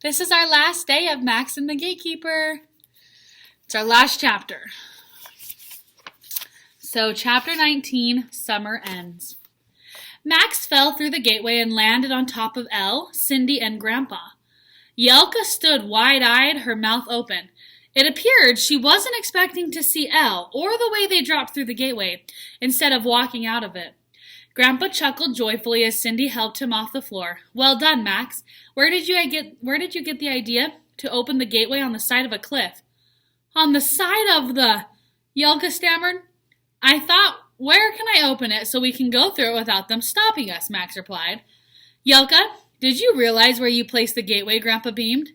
This is our last day of Max and the Gatekeeper. It's our last chapter. So, chapter 19, Summer Ends. Max fell through the gateway and landed on top of Elle, Cindy, and Grandpa. Yelka stood wide-eyed, her mouth open. It appeared she wasn't expecting to see Elle or the way they dropped through the gateway, instead of walking out of it. Grandpa chuckled joyfully as Cindy helped him off the floor. Well done, Max. Where did you get the idea to open the gateway on the side of a cliff? On the side of the... Yelka stammered. I thought, where can I open it so we can go through it without them stopping us, Max replied. Yelka, did you realize where you placed the gateway, Grandpa beamed.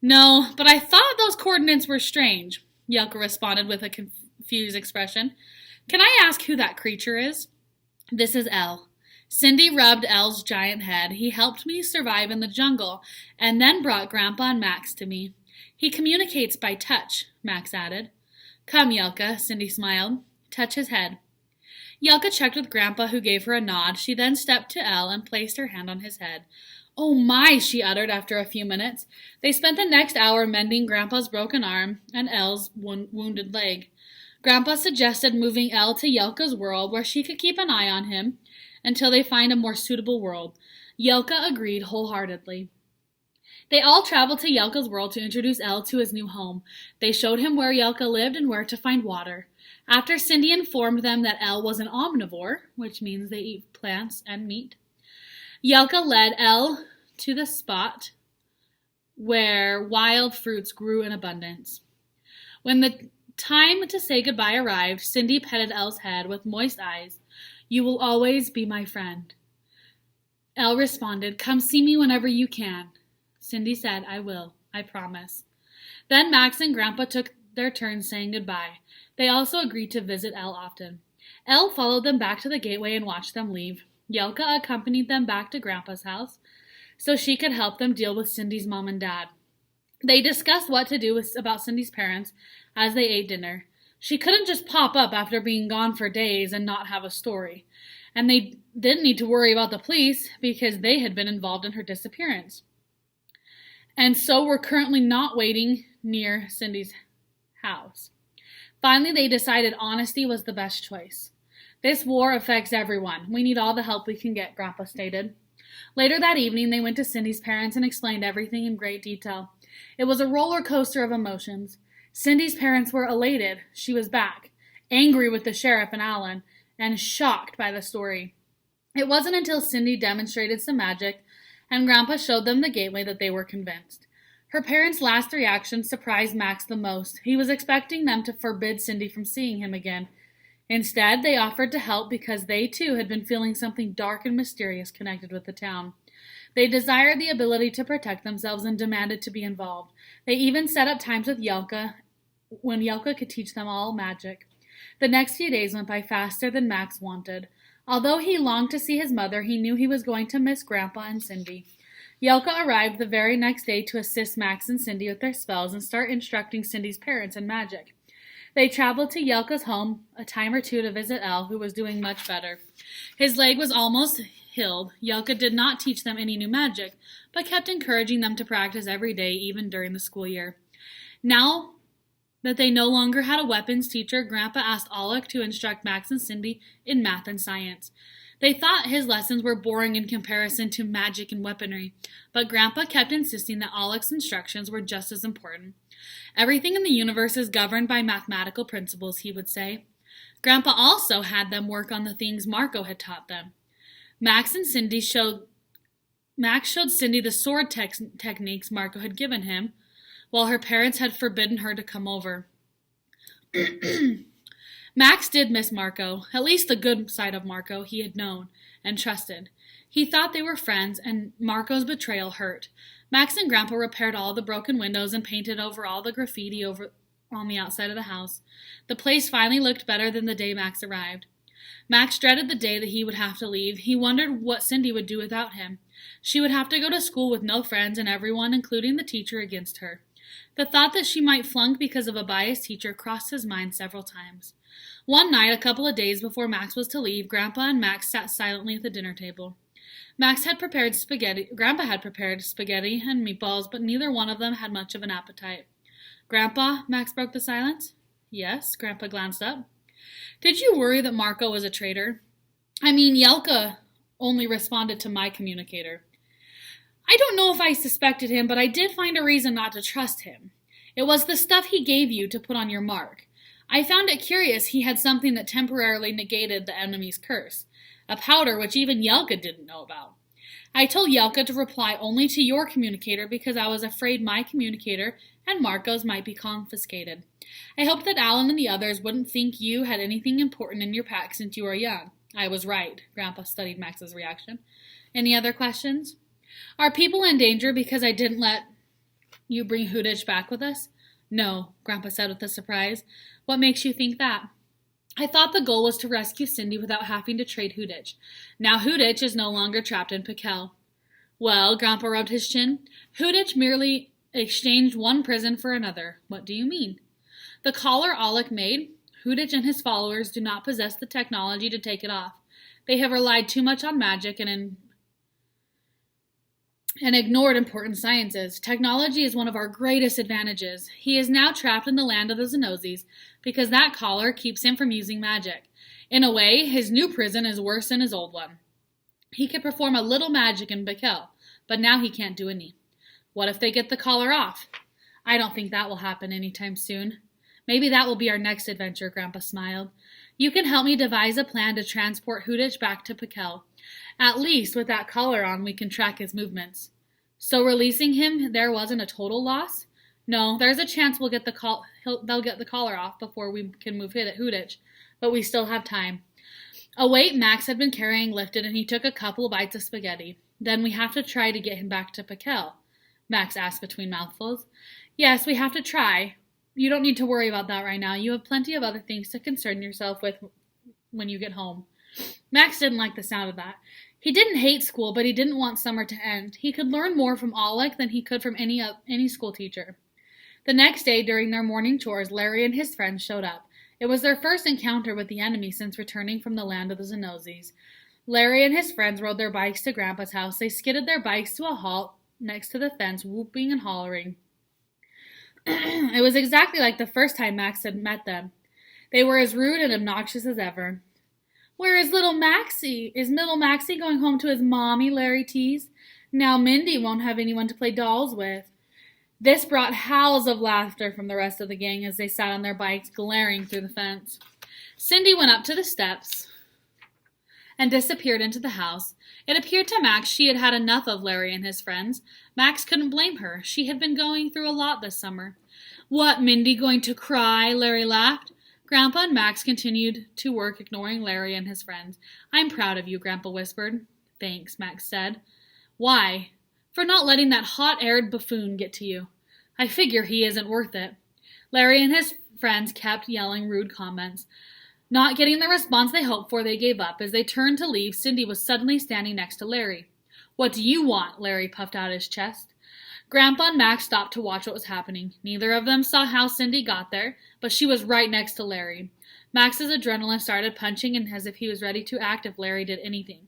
No, but I thought those coordinates were strange, Yelka responded with a confused expression. Can I ask who that creature is? This is Elle. Cindy rubbed Elle's giant head. He helped me survive in the jungle and then brought Grandpa and Max to me. He communicates by touch, Max added. Come, Yelka, Cindy smiled. Touch his head. Yelka checked with Grandpa, who gave her a nod. She then stepped to Elle and placed her hand on his head. Oh my, she uttered after a few minutes. They spent the next hour mending Grandpa's broken arm and Elle's wounded leg. Grandpa suggested moving Elle to Yelka's world where she could keep an eye on him until they find a more suitable world. Yelka agreed wholeheartedly. They all traveled to Yelka's world to introduce Elle to his new home. They showed him where Yelka lived and where to find water. After Cindy informed them that Elle was an omnivore, which means they eat plants and meat, Yelka led Elle to the spot where wild fruits grew in abundance. When the time to say goodbye arrived, Cindy petted Elle's head with moist eyes. You will always be my friend. Elle responded, Come see me whenever you can. Cindy said, I will, I promise. Then Max and Grandpa took their turns saying goodbye. They also agreed to visit Elle often. Elle followed them back to the gateway and watched them leave. Yelka accompanied them back to Grandpa's house so she could help them deal with Cindy's mom and dad. They discussed what to do about Cindy's parents as they ate dinner. She couldn't just pop up after being gone for days and not have a story. And they didn't need to worry about the police because they had been involved in her disappearance. And so were currently not waiting near Cindy's house. Finally, they decided honesty was the best choice. This war affects everyone. We need all the help we can get, Grandpa stated. Later that evening, they went to Cindy's parents and explained everything in great detail. It was a roller coaster of emotions. Cindy's parents were elated. She was back, angry with the sheriff and Alan, and shocked by the story. It wasn't until Cindy demonstrated some magic and Grandpa showed them the gateway that they were convinced. Her parents' last reaction surprised Max the most. He was expecting them to forbid Cindy from seeing him again. Instead, they offered to help because they, too, had been feeling something dark and mysterious connected with the town. They desired the ability to protect themselves and demanded to be involved. They even set up times with Yelka when Yelka could teach them all magic. The next few days went by faster than Max wanted. Although he longed to see his mother, he knew he was going to miss Grandpa and Cindy. Yelka arrived the very next day to assist Max and Cindy with their spells and start instructing Cindy's parents in magic. They traveled to Yelka's home a time or two to visit Elle, who was doing much better. His leg was almost healed. Yelka did not teach them any new magic, but kept encouraging them to practice every day, even during the school year. Now that they no longer had a weapons teacher, Grandpa asked Alec to instruct Max and Cindy in math and science. They thought his lessons were boring in comparison to magic and weaponry, but Grandpa kept insisting that Alec's instructions were just as important. Everything in the universe is governed by mathematical principles, he would say. Grandpa also had them work on the things Marco had taught them. Max showed Cindy the sword techniques Marco had given him, while her parents had forbidden her to come over. Max did miss Marco, at least the good side of Marco he had known and trusted. He thought they were friends, and Marco's betrayal hurt. Max and Grandpa repaired all the broken windows and painted over all the graffiti on the outside of the house. The place finally looked better than the day Max arrived. Max dreaded the day that he would have to leave. He wondered what Cindy would do without him. She would have to go to school with no friends and everyone, including the teacher, against her. The thought that she might flunk because of a biased teacher crossed his mind several times. One night, a couple of days before Max was to leave, Grandpa and Max sat silently at the dinner table. Grandpa had prepared spaghetti and meatballs, but neither one of them had much of an appetite. Grandpa, Max broke the silence. Yes, Grandpa glanced up. Did you worry that Marco was a traitor? I mean, Yelka only responded to my communicator. I don't know if I suspected him, but I did find a reason not to trust him. It was the stuff he gave you to put on your mark. I found it curious he had something that temporarily negated the enemy's curse, a powder which even Yelka didn't know about. I told Yelka to reply only to your communicator because I was afraid my communicator and Marco's might be confiscated. I hoped that Alan and the others wouldn't think you had anything important in your pack since you were young. I was right. Grandpa studied Max's reaction. Any other questions? Are people in danger because I didn't let you bring Hudich back with us? No, Grandpa said with a surprise. What makes you think that? I thought the goal was to rescue Cindy without having to trade Hudich. Now Hudich is no longer trapped in Pikel. Well, Grandpa rubbed his chin. Hudich merely exchanged one prison for another. What do you mean? The collar Alec made, Hudich and his followers do not possess the technology to take it off. They have relied too much on magic and ignored important sciences. Technology is one of our greatest advantages. He is now trapped in the land of the Xenozis because that collar keeps him from using magic. In a way, his new prison is worse than his old one. He could perform a little magic in Bakel, but now he can't do any. What if they get the collar off? I don't think that will happen anytime soon. Maybe that will be our next adventure, Grandpa smiled. You can help me devise a plan to transport Hudich back to Pikel. At least with that collar on, we can track his movements. So releasing him there wasn't a total loss? No, there's a chance they'll get the collar off before we can move Hudich, but we still have time. A weight Max had been carrying lifted, and he took a couple of bites of spaghetti. Then we have to try to get him back to Pikel, Max asked between mouthfuls. Yes, we have to try. You don't need to worry about that right now. You have plenty of other things to concern yourself with when you get home. Max didn't like the sound of that. He didn't hate school, but he didn't want summer to end. He could learn more from Alec than he could from any school teacher. The next day, during their morning chores, Larry and his friends showed up. It was their first encounter with the enemy since returning from the land of the Xenozis. Larry and his friends rode their bikes to Grandpa's house. They skidded their bikes to a halt next to the fence, whooping and hollering. It was exactly like the first time Max had met them. They were as rude and obnoxious as ever. Where is little Maxie? Is little Maxie going home to his mommy? Larry teased. Now Mindy won't have anyone to play dolls with. This brought howls of laughter from the rest of the gang as they sat on their bikes, glaring through the fence. Cindy went up to the steps and disappeared into the house. It appeared to Max she had had enough of Larry and his friends. Max couldn't blame her. She had been going through a lot this summer. What, Mindy going to cry? Larry laughed. Grandpa and Max continued to work, ignoring Larry and his friends. I'm proud of you, Grandpa whispered. Thanks, Max said. Why? For not letting that hot-aired buffoon get to you. I figure he isn't worth it. Larry and his friends kept yelling rude comments. Not getting the response they hoped for, they gave up. As they turned to leave, Cindy was suddenly standing next to Larry. What do you want? Larry puffed out his chest. Grandpa and Max stopped to watch what was happening. Neither of them saw how Cindy got there, but she was right next to Larry. Max's adrenaline started punching and as if he was ready to act if Larry did anything.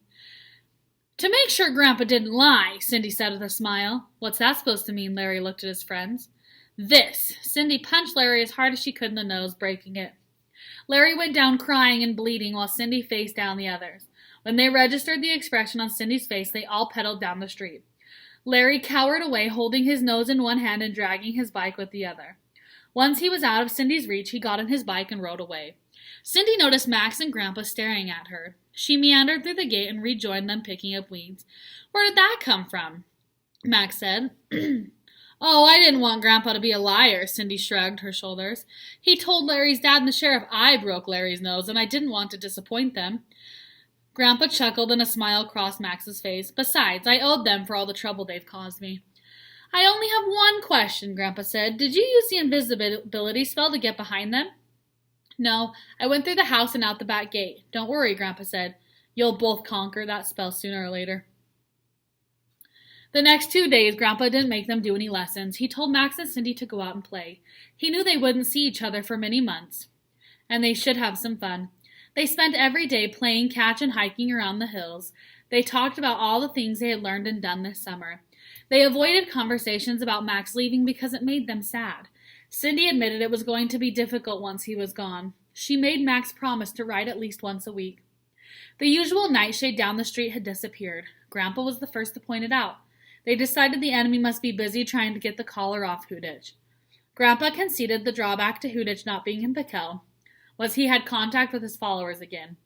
To make sure Grandpa didn't lie, Cindy said with a smile. What's that supposed to mean? Larry looked at his friends. This. Cindy punched Larry as hard as she could in the nose, breaking it. Larry went down crying and bleeding while Cindy faced down the others. When they registered the expression on Cindy's face, they all pedaled down the street. Larry cowered away, holding his nose in one hand and dragging his bike with the other. Once he was out of Cindy's reach, he got on his bike and rode away. Cindy noticed Max and Grandpa staring at her. She meandered through the gate and rejoined them, picking up weeds. Where did that come from? Max said. Oh, I didn't want Grandpa to be a liar, Cindy shrugged her shoulders. He told Larry's dad and the sheriff I broke Larry's nose, and I didn't want to disappoint them. Grandpa chuckled and a smile crossed Max's face. Besides, I owed them for all the trouble they've caused me. I only have one question, Grandpa said. Did you use the invisibility spell to get behind them? No, I went through the house and out the back gate. Don't worry, Grandpa said. You'll both conquer that spell sooner or later. The next 2 days, Grandpa didn't make them do any lessons. He told Max and Cindy to go out and play. He knew they wouldn't see each other for many months, and they should have some fun. They spent every day playing catch and hiking around the hills. They talked about all the things they had learned and done this summer. They avoided conversations about Max leaving because it made them sad. Cindy admitted it was going to be difficult once he was gone. She made Max promise to ride at least once a week. The usual nightshade down the street had disappeared. Grandpa was the first to point it out. They decided the enemy must be busy trying to get the collar off Hootich. Grandpa conceded the drawback to Hootich not being in Piquel was he had contact with his followers again.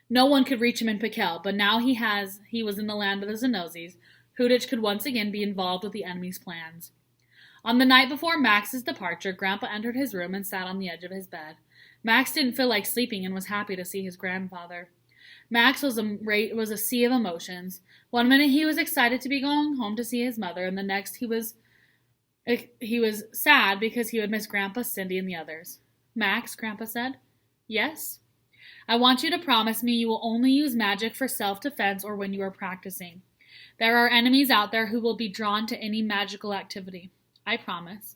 No one could reach him in Piquel, but now he was in the land of the Zanozis. Hootich could once again be involved with the enemy's plans. On the night before Max's departure, Grandpa entered his room and sat on the edge of his bed. Max didn't feel like sleeping and was happy to see his grandfather. Max was a sea of emotions. One minute he was excited to be going home to see his mother, and the next he was sad because he would miss Grandpa, Cindy, and the others. Max, Grandpa said. Yes? I want you to promise me you will only use magic for self-defense or when you are practicing. There are enemies out there who will be drawn to any magical activity. I promise.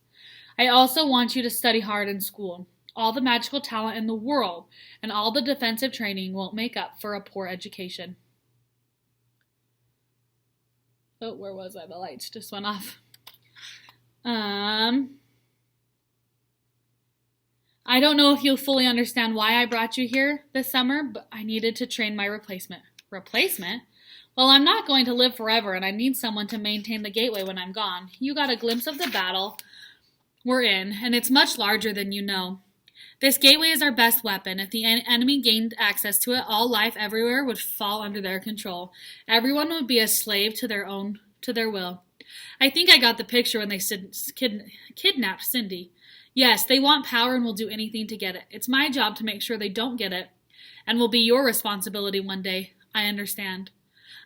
I also want you to study hard in school. All the magical talent in the world and all the defensive training won't make up for a poor education. Oh, where was I? The lights just went off. I don't know if you'll fully understand why I brought you here this summer, but I needed to train my replacement. Replacement? Well, I'm not going to live forever, and I need someone to maintain the gateway when I'm gone. You got a glimpse of the battle we're in, and it's much larger than you know. This gateway is our best weapon. If the enemy gained access to it, all life everywhere would fall under their control. Everyone would be a slave to their will. I think I got the picture when they kidnapped Cindy. Yes, they want power and will do anything to get it. It's my job to make sure they don't get it, and will be your responsibility one day. I understand.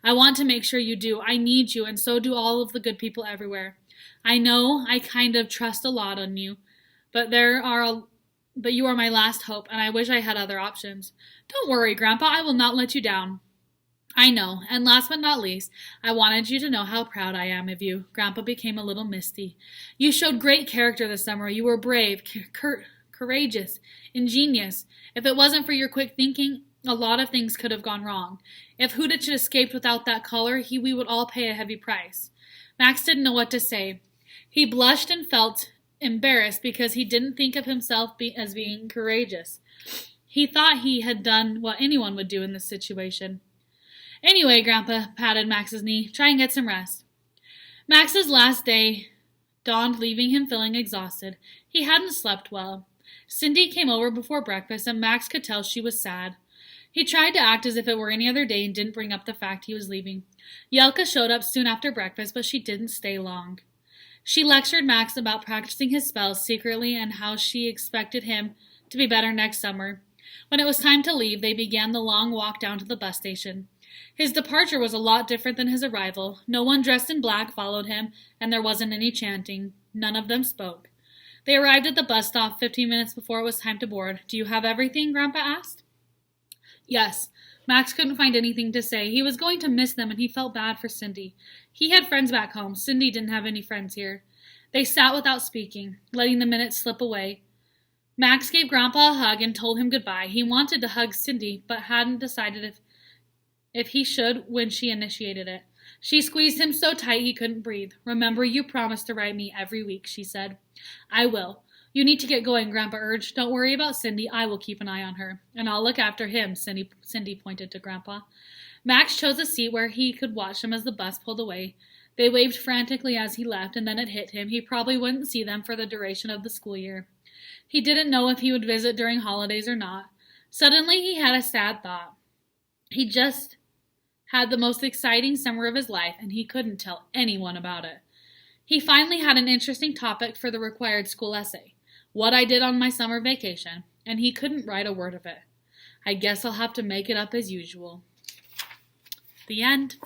I want to make sure you do. I need you, and so do all of the good people everywhere. I know I kind of trust a lot on you, but you are my last hope, and I wish I had other options. Don't worry, Grandpa, I will not let you down. I know, and last but not least, I wanted you to know how proud I am of you. Grandpa became a little misty. You showed great character this summer. You were brave, courageous, ingenious. If it wasn't for your quick thinking, a lot of things could have gone wrong. If Hootich had escaped without that collar, we would all pay a heavy price. Max didn't know what to say. He blushed and felt embarrassed because he didn't think of himself as being courageous. He thought he had done what anyone would do in this situation. Anyway, Grandpa patted Max's knee. Try and get some rest. Max's last day dawned, leaving him feeling exhausted. He hadn't slept well. Cindy came over before breakfast, and Max could tell she was sad. He tried to act as if it were any other day and didn't bring up the fact he was leaving. Yelka showed up soon after breakfast, but she didn't stay long. She lectured Max about practicing his spells secretly and how she expected him to be better next summer. When it was time to leave, they began the long walk down to the bus station. His departure was a lot different than his arrival. No one dressed in black followed him, and there wasn't any chanting. None of them spoke. They arrived at the bus stop 15 minutes before it was time to board. Do you have everything? Grandpa asked. Yes. Max couldn't find anything to say. He was going to miss them, and he felt bad for Cindy. He had friends back home. Cindy didn't have any friends here. They sat without speaking, letting the minutes slip away. Max gave Grandpa a hug and told him goodbye. He wanted to hug Cindy, but hadn't decided if he should when she initiated it. She squeezed him so tight he couldn't breathe. Remember, you promised to write me every week, she said. I will. You need to get going, Grandpa urged. Don't worry about Cindy. I will keep an eye on her. And I'll look after him, Cindy pointed to Grandpa. Max chose a seat where he could watch them as the bus pulled away. They waved frantically as he left, and then it hit him. He probably wouldn't see them for the duration of the school year. He didn't know if he would visit during holidays or not. Suddenly he had a sad thought. He just had the most exciting summer of his life, and he couldn't tell anyone about it. He finally had an interesting topic for the required school essay. What I did on my summer vacation, and he couldn't write a word of it. I guess I'll have to make it up as usual. The end.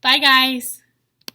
Bye, guys.